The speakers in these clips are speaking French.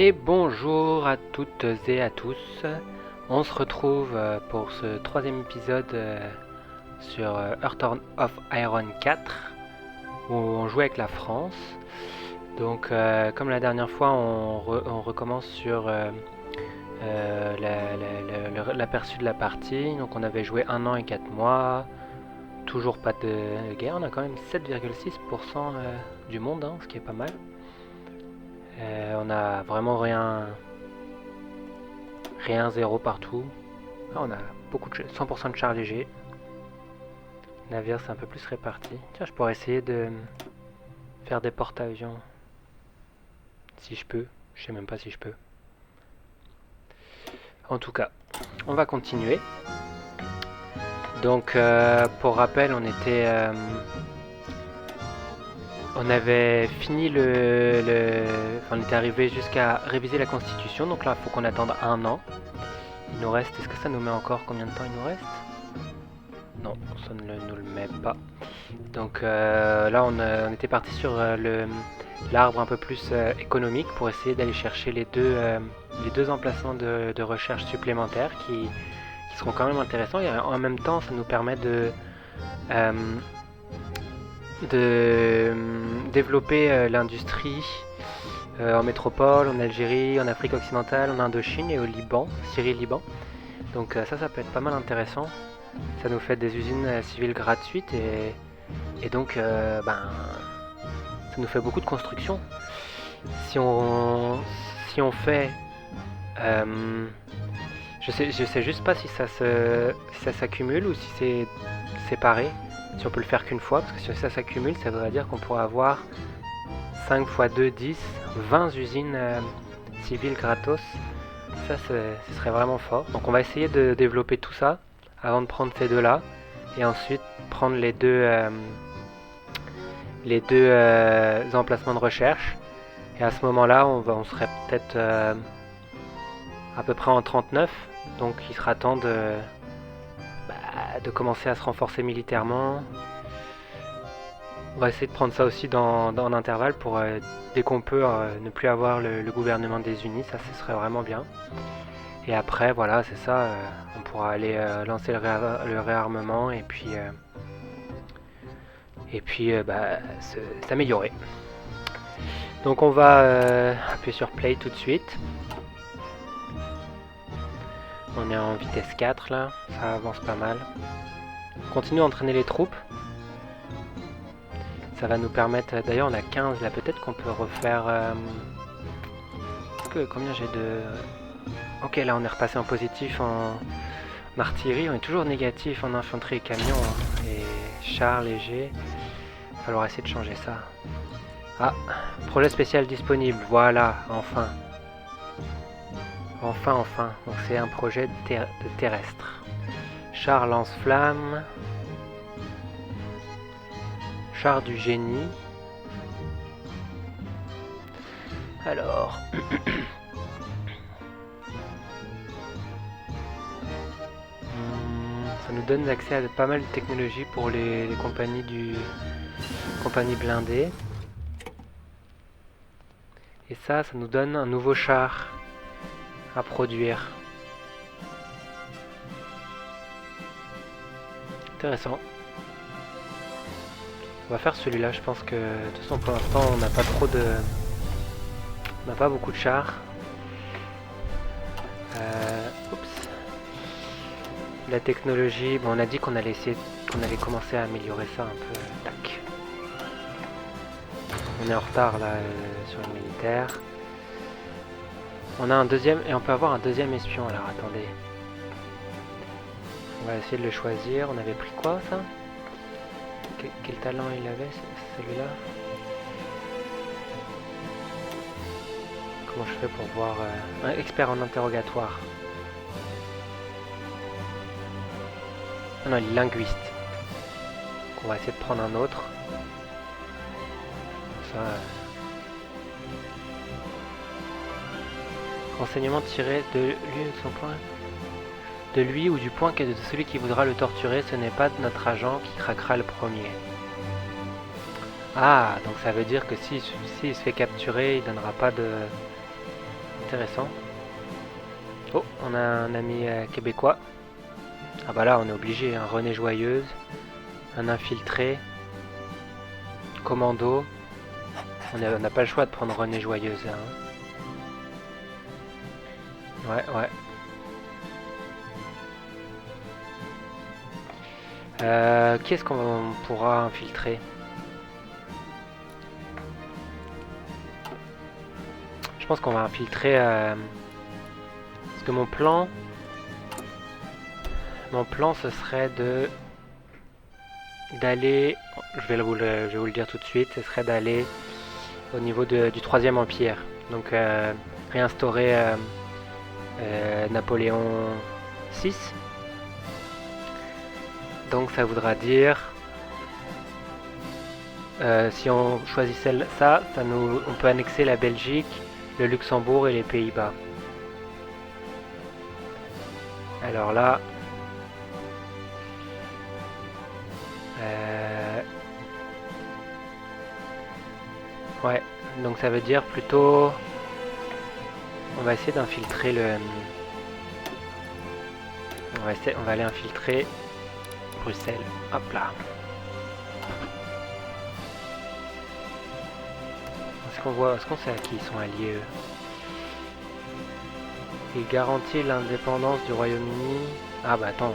Et bonjour à toutes et à tous. On se retrouve pour ce troisième épisode sur Heart of Iron 4 où on joue avec la France. Donc comme la dernière fois on recommence sur l'aperçu de la partie. Donc on avait joué 1 an et 4 mois. Toujours pas de guerre. On a quand même 7,6% du monde, ce qui est pas mal. On a vraiment rien zéro partout. Ah, on a beaucoup de 100% de chars légers. Navire c'est un peu plus réparti. Tiens, je pourrais essayer de faire des porte-avions. Si je peux. Je sais même pas si je peux. En tout cas, on va continuer. Donc pour rappel, on avait fini on était arrivé jusqu'à réviser la Constitution. Donc là, il faut qu'on attende 1 an. Il nous reste... Est-ce que ça nous met encore combien de temps il nous reste? Non, ça ne nous le met pas. Donc là, on était parti sur l'arbre un peu plus économique pour essayer d'aller chercher les deux emplacements de recherche supplémentaires qui seront quand même intéressants. Et en même temps, ça nous permet de développer l'industrie en métropole, en Algérie, en Afrique occidentale, en Indochine et au Liban, Syrie-Liban. Donc ça peut être pas mal intéressant. Ça nous fait des usines civiles gratuites et donc ça nous fait beaucoup de construction. Si on fait... je sais juste pas si ça s'accumule ou si c'est séparé. Si on peut le faire qu'une fois, parce que si ça s'accumule, ça voudrait dire qu'on pourrait avoir 5 x 2, 10, 20 usines civiles gratos. Ça, ce serait vraiment fort. Donc on va essayer de développer tout ça avant de prendre ces deux-là. Et ensuite prendre les deux emplacements de recherche. Et à ce moment-là, on serait peut-être à peu près en 39. Donc il sera temps de commencer à se renforcer militairement. On va essayer de prendre ça aussi dans l'intervalle pour dès qu'on peut ne plus avoir le gouvernement des unis, ça ce serait vraiment bien. Et après voilà c'est ça, on pourra aller lancer le réarmement et puis s'améliorer. Donc on va appuyer sur play tout de suite. On est en vitesse 4 là, ça avance pas mal. On continue à entraîner les troupes. Ça va nous permettre... D'ailleurs on a 15 là, peut-être qu'on peut refaire... Combien j'ai de... Ok, là on est repassé en positif en artillerie, on est toujours négatif en infanterie et camions et chars légers. Il va falloir essayer de changer ça. Ah, projet spécial disponible, voilà, enfin. Enfin. Donc c'est un projet de terrestre. Char lance-flamme. Char du génie. Alors... ça nous donne accès à pas mal de technologies pour les compagnies blindées. Et ça nous donne un nouveau char à produire. Intéressant. On va faire celui-là, je pense que de toute façon pour l'instant on n'a pas on n'a pas beaucoup de chars. Oups. La technologie, bon on a dit qu'on allait commencer à améliorer ça un peu. Tac. On est en retard là sur le militaire. On a un deuxième et on peut avoir un deuxième espion. Alors attendez. On va essayer de le choisir. On avait pris quoi ça? Quel talent il avait celui-là? Comment je fais pour voir un expert en interrogatoire? Ah non, il est linguiste. Donc on va essayer de prendre un autre. Ça. Renseignement tiré de lui de son point. De lui ou du point que de celui qui voudra le torturer, ce n'est pas notre agent qui craquera le premier. Ah, donc ça veut dire que s'il se fait capturer, il donnera pas de... intéressant. Oh, on a un ami québécois. Ah bah là, on est obligé, hein. Renée Joyeuse, un infiltré, commando. On n'a pas le choix de prendre Renée Joyeuse là, hein. Ouais, ouais. Qui est-ce qu'on pourra infiltrer? Je pense qu'on va infiltrer... parce que mon plan, ce serait d'aller... Je vais vous le dire tout de suite. Ce serait d'aller au niveau du Troisième Empire. Donc réinstaurer Napoléon VI. Donc ça voudra dire... si on choisissait ça, on peut annexer la Belgique, le Luxembourg et les Pays-Bas. Alors là... ouais, donc ça veut dire plutôt... On va essayer d'infiltrer le... On va aller infiltrer Bruxelles. Hop là. Est-ce qu'on sait à qui ils sont alliés eux? Il garantit l'indépendance du Royaume-Uni. Ah bah attends,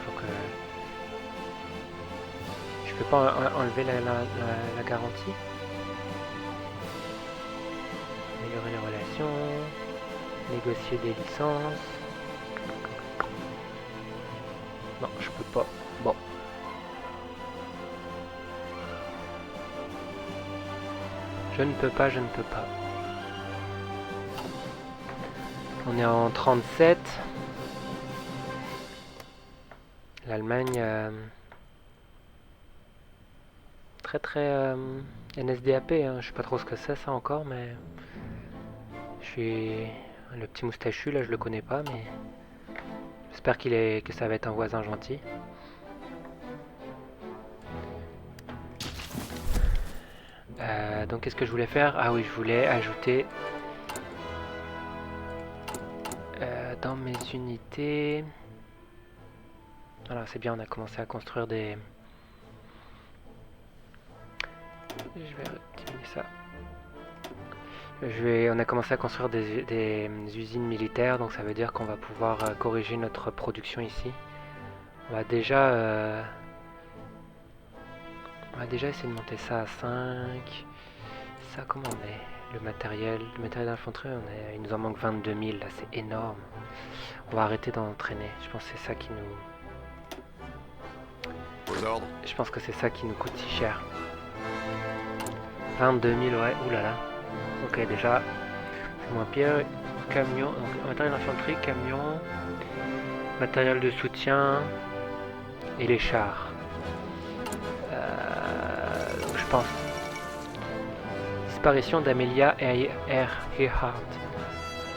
faut que... Je peux pas enlever la garantie? Améliorer les relations, négocier des licences. Non, je peux pas. Bon. Je ne peux pas, je ne peux pas. On est en 37. L'Allemagne... très NSDAP, hein. Je sais pas trop ce que c'est ça encore, mais... Je suis... Le petit moustachu là, je le connais pas, mais... J'espère que ça va être un voisin gentil. Donc qu'est-ce que je voulais faire? Ah oui, je voulais ajouter... dans mes unités... Voilà, c'est bien, on a commencé à construire des... Je vais diminuer ça. On a commencé à construire des usines militaires, donc ça veut dire qu'on va pouvoir corriger notre production ici. On va déjà essayer de monter ça à 5. Ça, comment on est? Le matériel d'infanterie, il nous en manque 22 000, là, c'est énorme. On va arrêter d'entraîner. Je pense que c'est ça qui nous... Aux ordres. Je pense que c'est ça qui nous coûte si cher. 22 000, ouais, oulala. Ok, déjà, c'est moins pire. Camion, donc matériel d'infanterie, camion, matériel de soutien et les chars. Je pense. Disparition d'Amelia Earhart.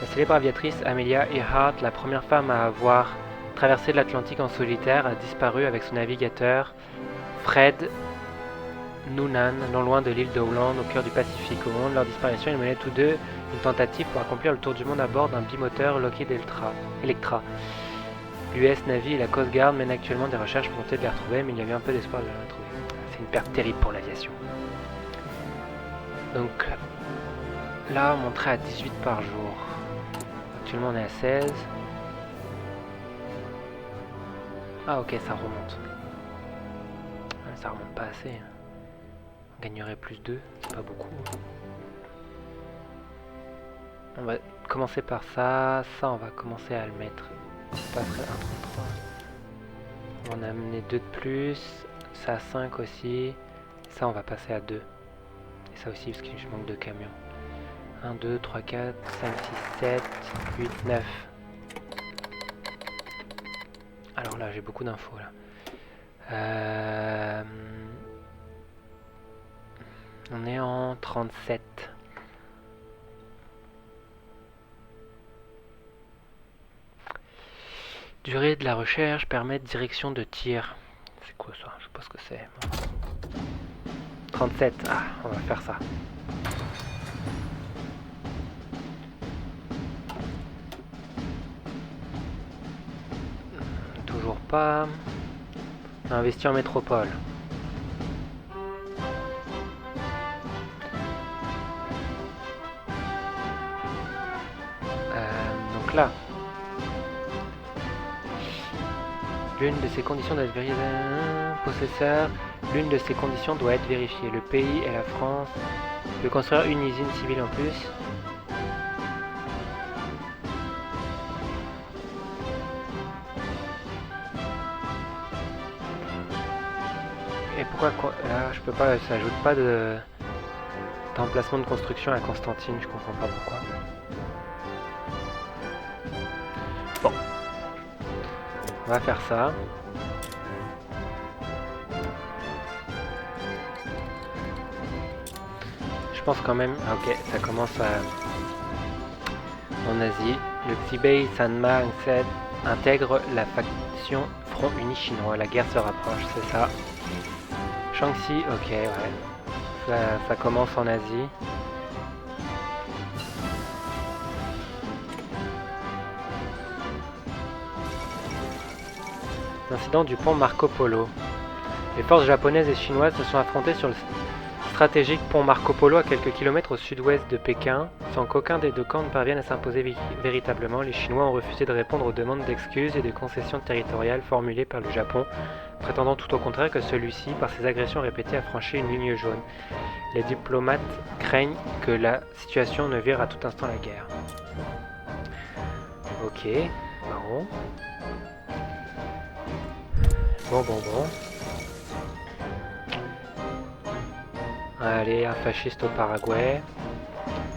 La célèbre aviatrice Amelia Earhart, la première femme à avoir traversé l'Atlantique en solitaire, a disparu avec son navigateur Fred Noonan, non loin de l'île de Hollande, au cœur du Pacifique. Au moment de leur disparition, ils menaient tous deux une tentative pour accomplir le tour du monde à bord d'un bimoteur Lockheed Electra. L'US Navy et la Coast Guard mènent actuellement des recherches pour tenter de les retrouver, mais il y avait un peu d'espoir de les retrouver. C'est une perte terrible pour l'aviation. Donc là, on monterait à 18 par jour. Actuellement, on est à 16. Ah ok, ça remonte. Ça remonte pas assez. On gagnerait plus 2, c'est pas beaucoup. On va commencer par ça. Ça, on va commencer à le mettre. On passerait 1,33. On va en amener 2 de plus. Ça, 5 aussi. Ça, on va passer à 2. Et ça aussi, parce que je manque de camions. 1, 2, 3, 4, 5, 6, 7, 8, 9. Alors là, j'ai beaucoup d'infos là. On est en 37. Durée de la recherche permet direction de tir. C'est quoi ça? Je sais pas ce que c'est. 37. Ah, on va faire ça. pas. On a investi en métropole. Donc là, l'une de ces conditions doit être vérifiée. Possesseur, l'une de ces conditions doit être vérifiée. Le pays et la France veut construire une usine civile en plus. Et pourquoi là, je peux pas, ça ajoute pas d'emplacement de construction à Constantine, je comprends pas pourquoi. Bon, on va faire ça. Je pense quand même, ok, ça commence en Asie. Le Xibei Sanma intègre la faction Front Uni Chinois. La guerre se rapproche, c'est ça. Shaanxi, ok, ouais. Ça commence en Asie. L'incident du pont Marco Polo. Les forces japonaises et chinoises se sont affrontées sur le stratégique pont Marco Polo à quelques kilomètres au sud-ouest de Pékin. Sans qu'aucun des deux camps ne parvienne à s'imposer véritablement, les Chinois ont refusé de répondre aux demandes d'excuses et de concessions territoriales formulées par le Japon, prétendant tout au contraire que celui-ci, par ses agressions répétées, a franchi une ligne jaune. Les diplomates craignent que la situation ne vire à tout instant la guerre. Ok, marron. Bon. Allez, un fasciste au Paraguay.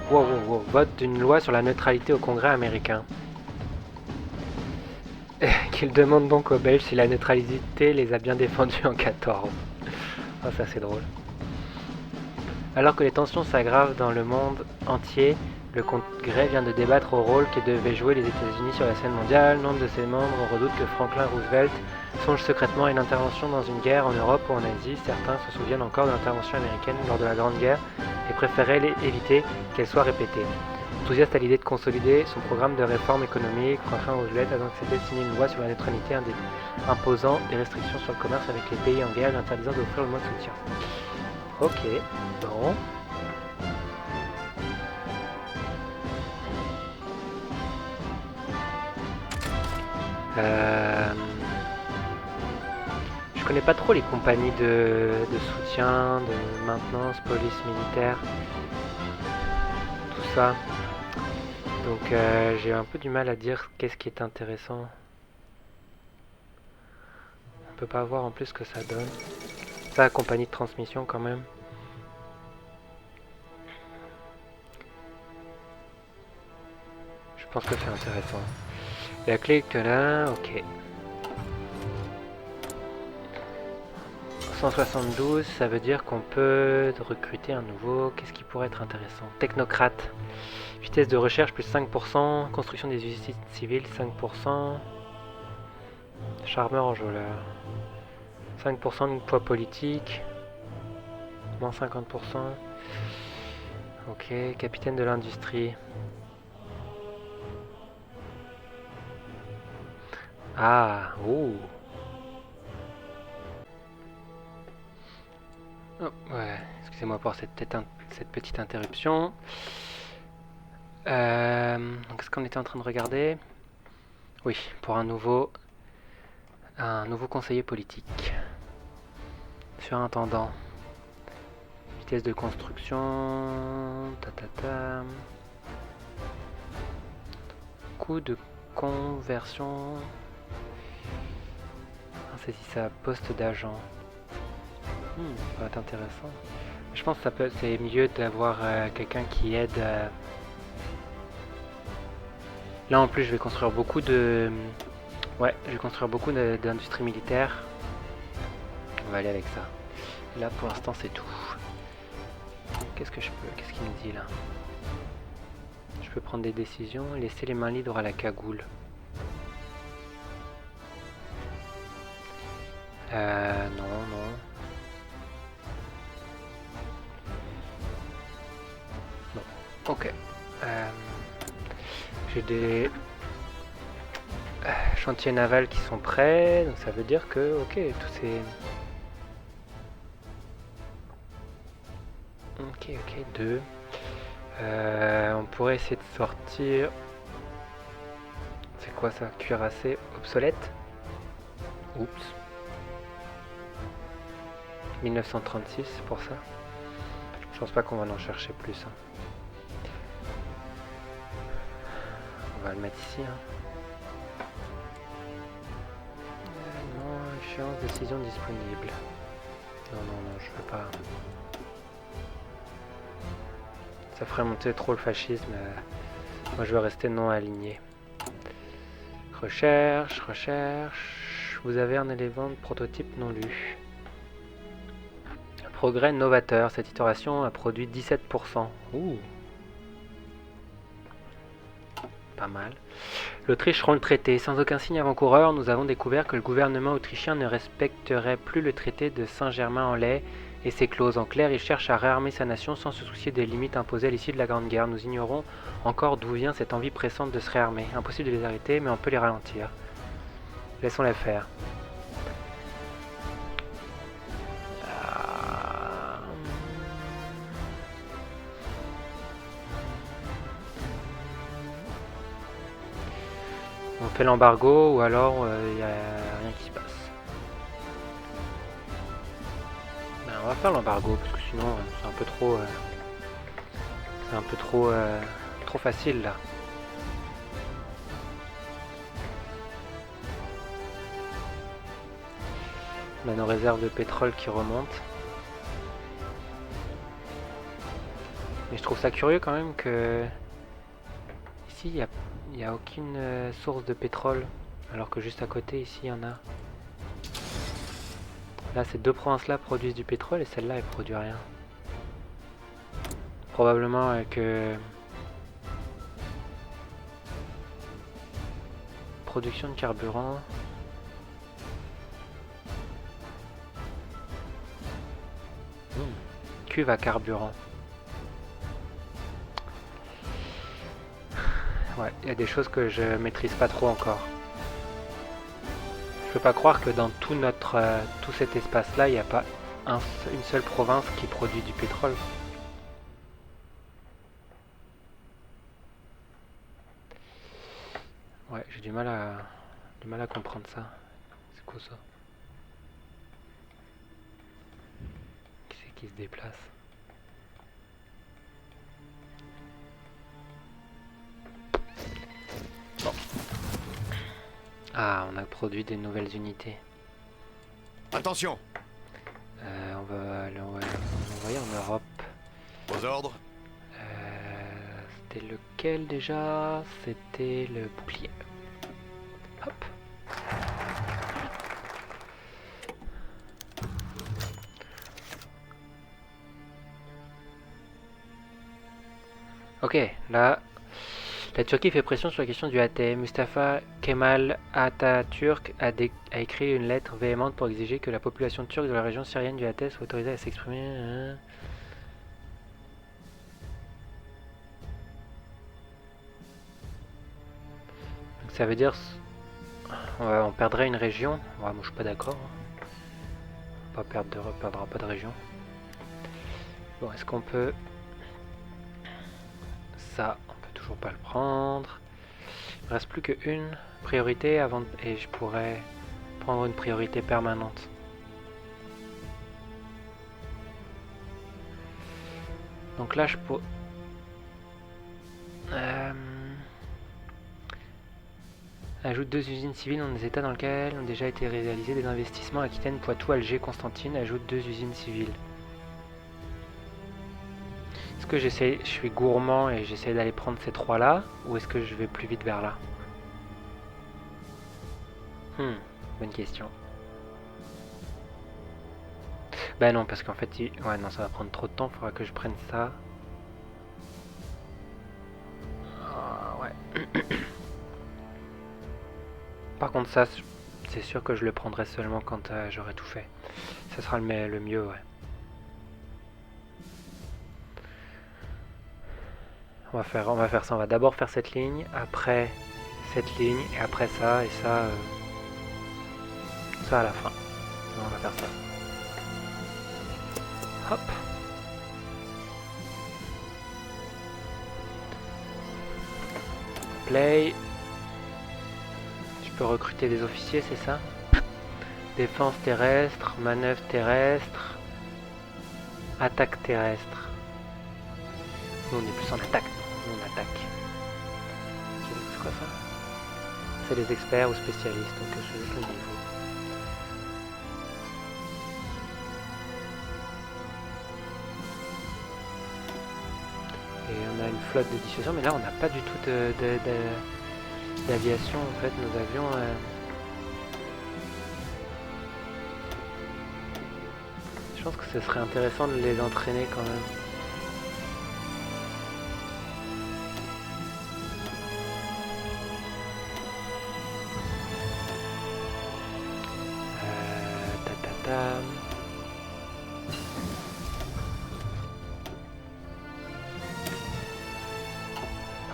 Wow. Vote d'une loi sur la neutralité au Congrès américain. Qu'il demande donc aux Belges si la neutralité les a bien défendus en 14. Oh, ça c'est drôle. Alors que les tensions s'aggravent dans le monde entier, le Congrès vient de débattre au rôle que devaient jouer les États-Unis sur la scène mondiale. Nombre de ses membres redoutent que Franklin Roosevelt songe secrètement à une intervention dans une guerre en Europe ou en Asie. Certains se souviennent encore de l'intervention américaine lors de la Grande Guerre et préféraient éviter qu'elle soit répétée. Enthousiaste à l'idée de consolider son programme de réforme économique, Franklin Roosevelt a donc accepté de signer une loi sur la neutralité imposant des restrictions sur le commerce avec les pays en guerre et interdisant d'offrir le moins de soutien. Ok, bon. Je connais pas trop les compagnies de soutien, de maintenance, police militaire, tout ça. Donc j'ai un peu du mal à dire qu'est-ce qui est intéressant. On peut pas voir en plus ce que ça donne. Ça, compagnie de transmission quand même. Je pense que c'est intéressant. La clé que là, ok. 172, ça veut dire qu'on peut recruter un nouveau. Qu'est-ce qui pourrait être intéressant? Technocrate. Vitesse de recherche plus 5%. Construction des usines civiles 5%. Charmeur enjôleur. 5% de poids politique. Moins 50%. Ok, capitaine de l'industrie. Ah, ouh. Oh, ouais, excusez-moi pour cette petite interruption. Donc, est-ce qu'on était en train de regarder? Oui, pour un nouveau conseiller politique. Surintendant. Vitesse de construction. Coût de conversion. C'est si ça poste d'agent. Ça va être intéressant. Je pense que c'est mieux d'avoir quelqu'un qui aide. Là en plus je vais construire beaucoup de. Ouais, je vais construire beaucoup d'industries militaires. On va aller avec ça. Là pour l'instant c'est tout. Qu'est-ce qu'il me dit là? Je peux prendre des décisions, laisser les mains libres à la cagoule. Non. Non. Ok. J'ai des... chantiers navals qui sont prêts, donc ça veut dire que, ok, tous ces... Ok, 2. On pourrait essayer de sortir... C'est quoi ça? Cuirassé obsolète? Oups. 1936 pour ça. Je pense pas qu'on va en chercher plus. Hein. On va le mettre ici. Hein. Non, échéance, décision disponible. Non, je veux pas. Ça ferait monter trop le fascisme. Moi je veux rester non aligné. Recherche. Vous avez un élément de prototype non lu. Progrès novateur. Cette itération a produit 17%. Ouh. Pas mal. L'Autriche rompt le traité. Sans aucun signe avant-coureur, nous avons découvert que le gouvernement autrichien ne respecterait plus le traité de Saint-Germain-en-Laye et ses clauses. En clair, il cherche à réarmer sa nation sans se soucier des limites imposées à l'issue de la Grande Guerre. Nous ignorons encore d'où vient cette envie pressante de se réarmer. Impossible de les arrêter, mais on peut les ralentir. Laissons-les faire. On fait l'embargo ou alors il n'y a rien qui se passe. Ben, on va faire l'embargo parce que sinon c'est un peu trop... c'est un peu trop facile là. On a nos réserves de pétrole qui remontent. Mais je trouve ça curieux quand même que... Ici il n'y a aucune source de pétrole. Alors que juste à côté ici il y en a. Là ces deux provinces là produisent du pétrole et celle-là elle produit rien. Probablement que... Production de carburant... Cuve à carburant. Ouais, il y a des choses que je maîtrise pas trop encore. Je peux pas croire que dans tout cet espace-là, il n'y a pas une seule province qui produit du pétrole. Ouais, j'ai du mal à comprendre ça. C'est quoi ça? Qui c'est qui se déplace? Bon. Ah, on a produit des nouvelles unités. Attention! On va l'envoyer en Europe. Aux ordres? C'était lequel déjà? C'était le bouclier. Hop. Ok, là, la Turquie fait pression sur la question du ATM. Mustafa Kemal Atatürk a écrit une lettre véhémente pour exiger que la population turque de la région syrienne du ATM soit autorisée à s'exprimer. Donc ça veut dire on perdrait une région. Ouais, moi je suis pas d'accord. On perdra pas de région. Bon, est-ce qu'on peut... Ça, on peut toujours pas le prendre. Il me reste plus qu'une priorité avant et je pourrais prendre une priorité permanente. Donc là, je peux... Ajoute 2 usines civiles dans des états dans lesquels ont déjà été réalisés des investissements. Aquitaine, Poitou, Alger, Constantine. Ajoute 2 usines civiles. Est-ce que je suis gourmand et j'essaie d'aller prendre ces 3 là, ou est-ce que je vais plus vite vers là? Bonne question. Bah non, parce qu'en fait, ouais, non, ça va prendre trop de temps, il faudra que je prenne ça. Ouais. Par contre, ça, c'est sûr que je le prendrai seulement quand j'aurai tout fait. Ça sera le mieux, ouais. On va faire ça, on va d'abord faire cette ligne, après cette ligne, et après ça, et ça, ça à la fin. On va faire ça. Hop. Play. Je peux recruter des officiers, c'est ça? Défense terrestre, manœuvre terrestre, attaque terrestre. Nous on est plus en attaque, nous on attaque. C'est quoi ça? C'est les experts ou spécialistes, donc je vais le niveau. Et on a une flotte de dissuasion, mais là on n'a pas du tout d'aviation en fait, nos avions. Je pense que ce serait intéressant de les entraîner quand même.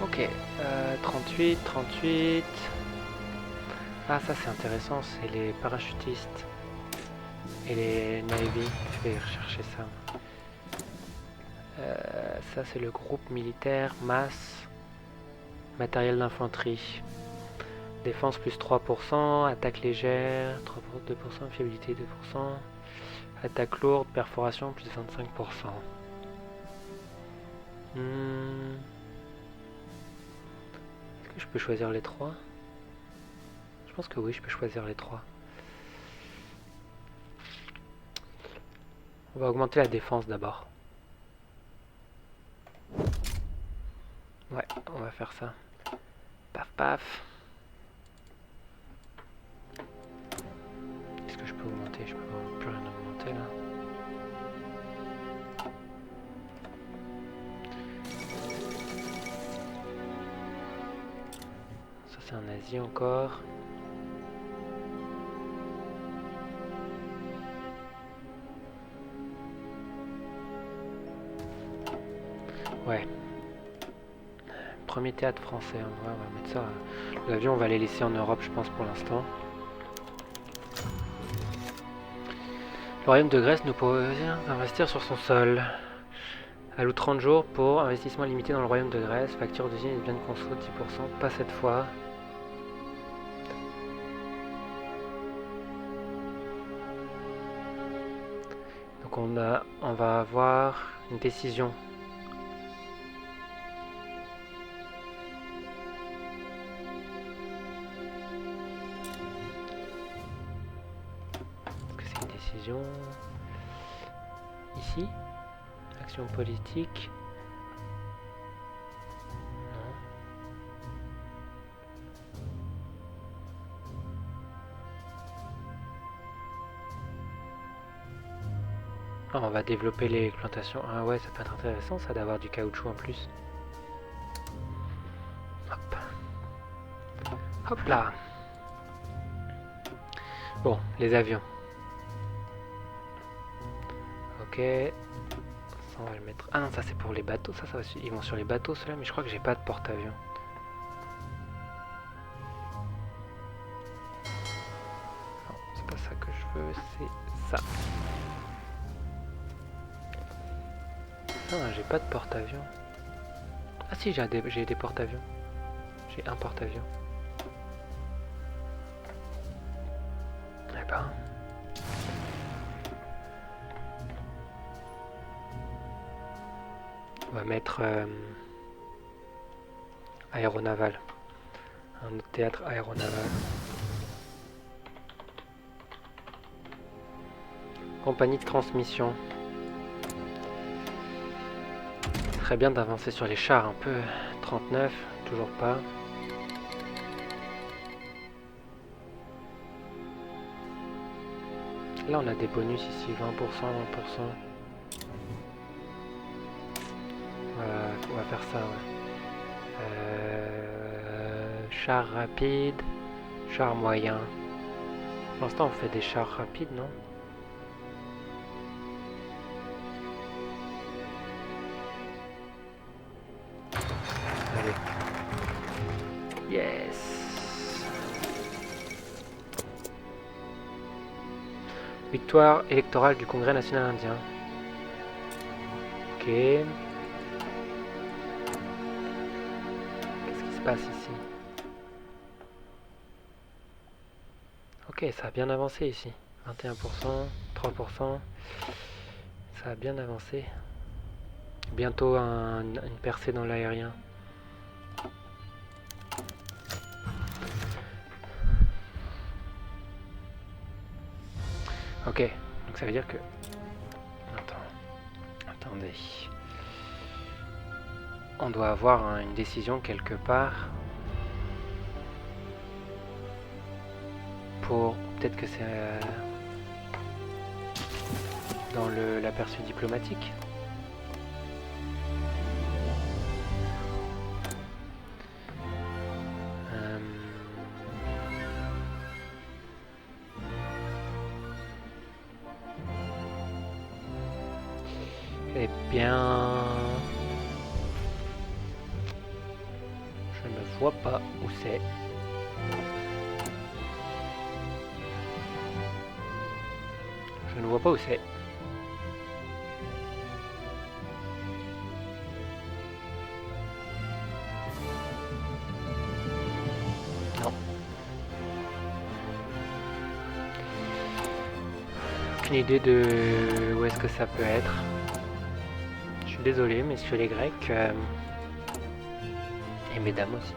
Ok, 38. Ah ça c'est intéressant, c'est les parachutistes et les Navy. Je vais rechercher ça. Ça c'est le groupe militaire, masse, matériel d'infanterie. Défense plus 3%, attaque légère, 2%, fiabilité 2%, attaque lourde, perforation plus 25%. Est-ce que je peux choisir les 3? Je pense que oui, je peux choisir les 3. On va augmenter la défense d'abord. Ouais, on va faire ça. Paf paf. Est-ce que je peux augmenter? Je peux plus rien augmenter là. Ça c'est un Asie encore. Ouais. Premier théâtre français, en vrai, on va mettre ça. L'avion, on va les laisser en Europe, je pense, pour l'instant. Le royaume de Grèce nous propose d'investir sur son sol. Alloue 30 jours pour investissement limité dans le royaume de Grèce. Facture d'usine et de biens de conso 10%. Pas cette fois. Donc on va avoir une décision. Ici, action politique. Non. Ah, on va développer les plantations. Ah ouais, ça peut être intéressant ça d'avoir du caoutchouc en plus. Hop. Hop là. Bon, les avions. Ok. Ça, on va le mettre. Ah non, ça c'est pour les bateaux. Ça va... Ils vont sur les bateaux ceux-là, mais je crois que j'ai pas de porte-avions. Non, c'est pas ça que je veux, c'est ça. Ah, j'ai pas de porte-avions. Ah si, j'ai des porte-avions. J'ai un porte-avions. Eh ben... On va mettre aéronaval. Un autre théâtre aéronaval. Compagnie de transmission. Très bien d'avancer sur les chars un peu. 39, toujours pas. Là on a des bonus ici, 20%, 20%. On va faire ça, ouais. Char rapide, char moyen. Pour l'instant, on fait des chars rapides, non? Allez. Yes! Victoire électorale du Congrès national indien. Ok. Qu'est-ce qui se passe ici? Ok, ça a bien avancé ici. 21%, 3%. Ça a bien avancé. Bientôt une percée dans l'aérien. Ok, donc ça veut dire que... Attendez. On doit avoir une décision quelque part. Pour... Peut-être que c'est dans l'aperçu diplomatique. Eh bien... Je ne vois pas où c'est. Je ne vois pas où c'est. Non. Aucune idée de où est-ce que ça peut être. Je suis désolé, messieurs les Grecs. Et mesdames aussi.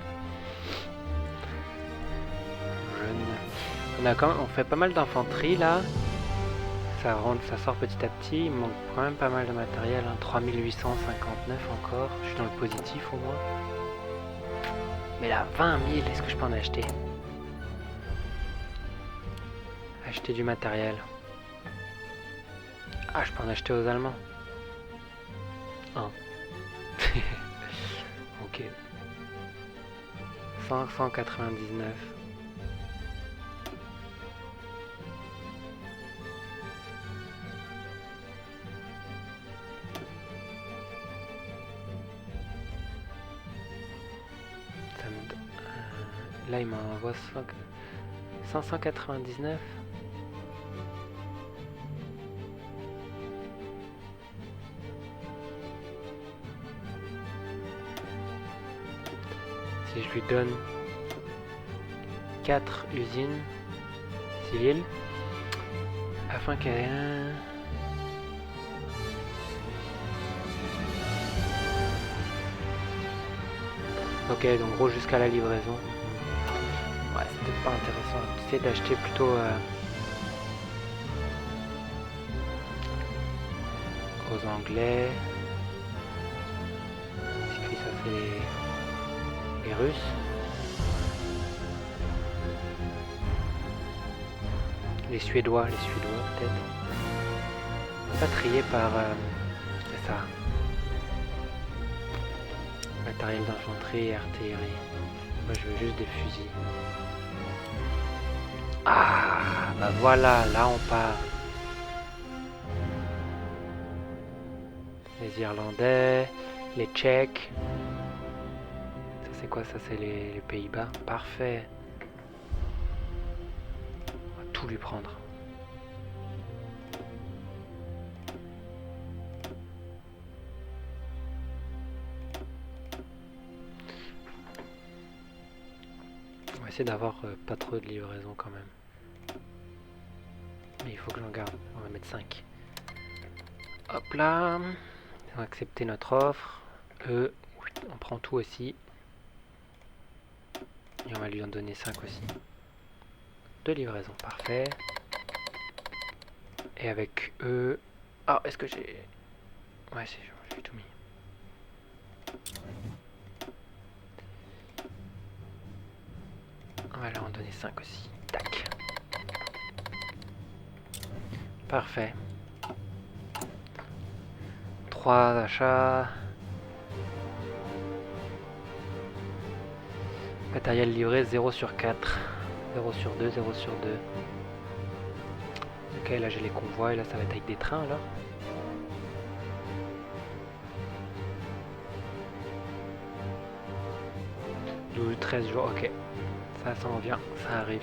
On fait pas mal d'infanterie là. Ça sort petit à petit. Il me manque quand même pas mal de matériel. 3859 encore. Je suis dans le positif au moins. Mais là, 20 000, est-ce que je peux en acheter? Acheter du matériel. Ah, je peux en acheter aux Allemands. Ok. 599. Là, il m'envoie 599. Si je lui donne 4 usines civiles, afin qu'elle ait un... Ok, donc gros jusqu'à la livraison. Ouais, c'est peut-être pas intéressant. J'essaie d'acheter plutôt aux Anglais. Ça c'est les Russes. Les Suédois peut-être. On peut pas trier par... c'est ça. Matériel d'infanterie et artillerie. Moi je veux juste des fusils. Ah, bah voilà, là on part. Les Irlandais, les Tchèques. Ça c'est quoi? Ça c'est les Pays-Bas. Parfait. On va tout lui prendre. On va essayer d'avoir pas trop de livraison quand même. Mais il faut que j'en garde. On va mettre 5. Hop là. On va accepter notre offre. On prend tout aussi. Et on va lui en donner 5 aussi. 2 livraisons, parfait. Et avec eux... Ah, est-ce que j'ai... Ouais, j'ai tout mis. On va leur en donner 5 aussi. Tac. Parfait. 3 achats. Matériel livré 0 sur 4. 0 sur 2, 0 sur 2. Ok, là j'ai les convois et là ça va être avec des trains alors. « 13 jours, ok. Ça en vient, ça arrive.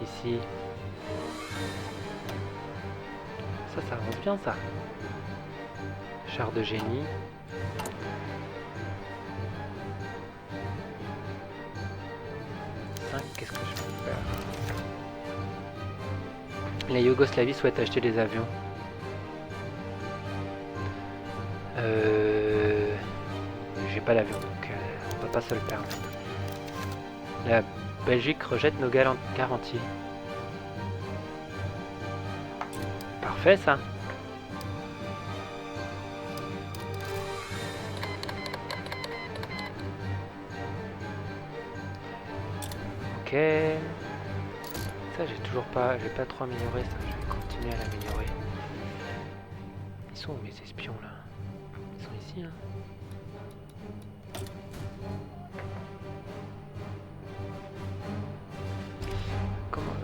Ici. Ça avance bien ça. Char de génie. Qu'est-ce que je peux faire? La Yougoslavie souhaite acheter des avions. J'ai pas d'avion, donc on va pas se le permettre. La Belgique rejette nos garanties. Parfait ça. Ok. Ça j'ai toujours pas, j'ai pas trop amélioré ça, je vais continuer à l'améliorer. Ils sont où mes espions là? Ils sont ici hein. Comment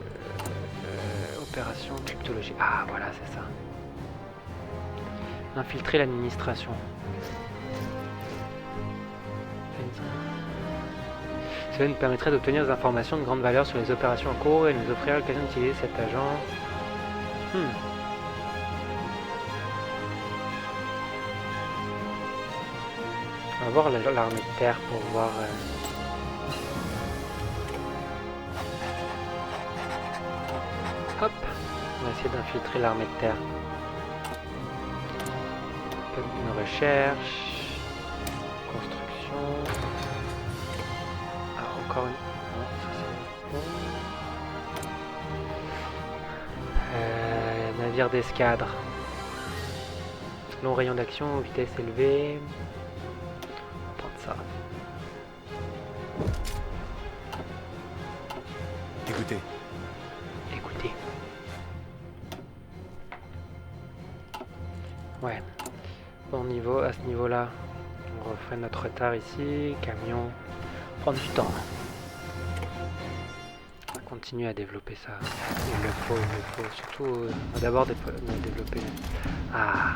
opération cryptologie. Ah voilà c'est ça. Infiltrer l'administration. Cela nous permettrait d'obtenir des informations de grande valeur sur les opérations en cours et nous offrir l'occasion d'utiliser cet agent. On va voir l'armée de terre pour voir... Hop, on va essayer d'infiltrer l'armée de terre. Une recherche, construction. Ah, encore une. Non, ça c'est bon. Navire d'escadre. Long rayon d'action, vitesse élevée. On va prendre ça. Écoutez. Écoutez. Ouais. Bon niveau, à ce niveau-là, on refait notre retard ici. Camion. Prendre du temps. On va continuer à développer ça. Il le faut. Surtout, on va d'abord développer. Ah.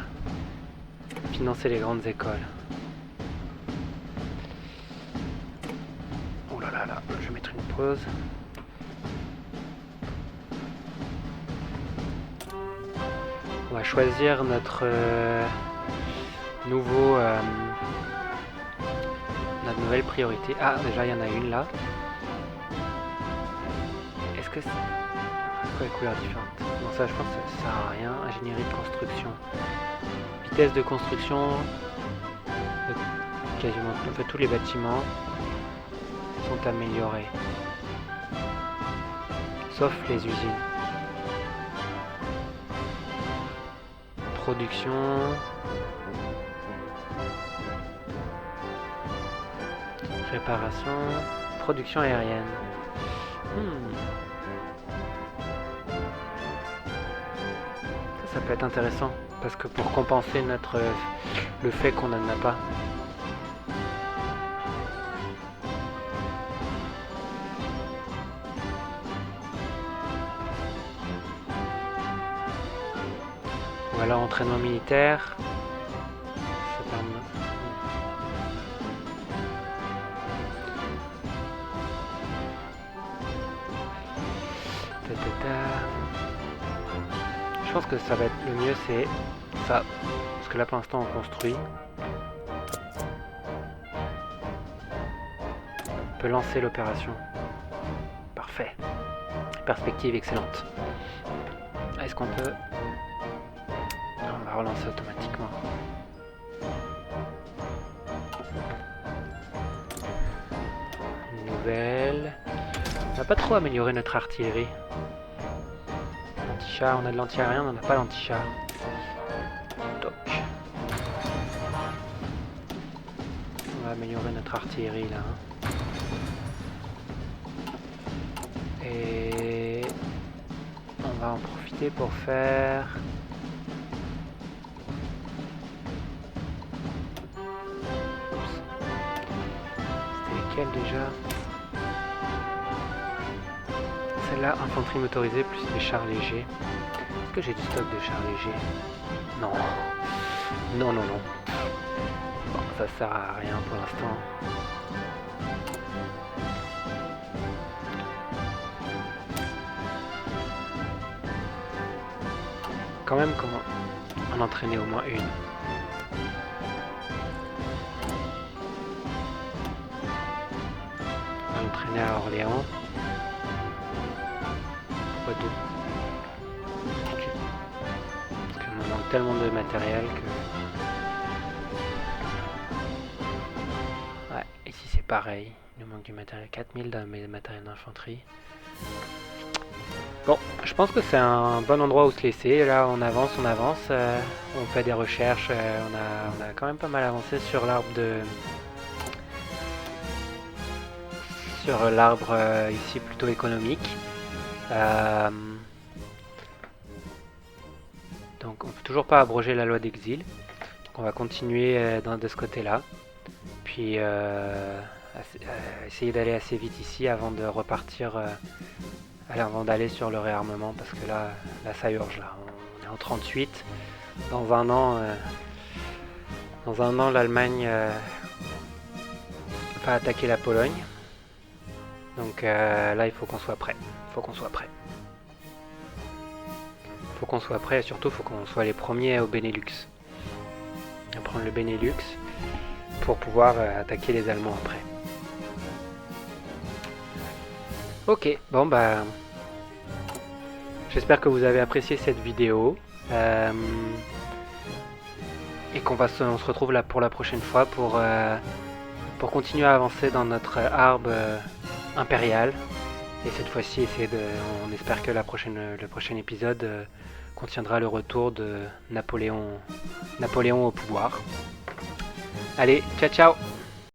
Financer les grandes écoles. Oh là là là, je vais mettre une pause. On va choisir notre notre nouvelle priorité. Ah, déjà il y en a une là. Est-ce que c'est... Pourquoi les couleurs différentes? Non, ça je pense que ça sert à rien. Ingénierie de construction. Vitesse de construction. Quasiment en fait, tous les bâtiments sont améliorés. Sauf les usines. Production. Réparation. Production aérienne. Ça peut être intéressant. Parce que pour compenser le fait qu'on n'en a pas. Ou alors entraînement militaire. Je pense que ça va être le mieux, c'est ça. Parce que là pour l'instant on construit. On peut lancer l'opération. Parfait. Perspective excellente. Est-ce qu'on peut... On va relancer automatiquement. Une nouvelle. On n'a pas trop amélioré notre artillerie. L'anti-char, on a de l'anti-aérien, on n'en a pas l'anti-char. Toc. On va améliorer notre artillerie là. Et on va en profiter pour faire... C'était lesquels déjà? Celle-là, infanterie motorisée plus les chars légers. Est-ce que j'ai du stock de chars légers? Non. Non. Bon, ça sert à rien pour l'instant. quand même en entraîner au moins une. On va l'entraîner à Orléans. Pourquoi deux? Ok. Parce qu'on manque tellement de matériel que... Ouais, ici c'est pareil. Il nous manque du matériel. 4000 de matériel d'infanterie. Bon, je pense que c'est un bon endroit où se laisser. Là, on avance, on fait des recherches. On a quand même pas mal avancé sur l'arbre ici plutôt économique. Donc, on peut toujours pas abroger la loi d'exil. Donc, on va continuer de ce côté-là. Puis, essayer d'aller assez vite ici avant de repartir. Avant d'aller sur le réarmement, parce que là ça urge. Là. On est en 38. Dans un an, l'Allemagne va attaquer la Pologne. Donc là, il faut qu'on soit prêt. Faut qu'on soit prêt, et surtout, faut qu'on soit les premiers au Benelux. À prendre le Benelux pour pouvoir attaquer les Allemands après. Ok, bon bah... J'espère que vous avez apprécié cette vidéo. Et on se retrouve là pour la prochaine fois pour continuer à avancer dans notre arbre impérial. Et cette fois-ci, on espère que le prochain épisode contiendra le retour de Napoléon au pouvoir. Allez, ciao ciao!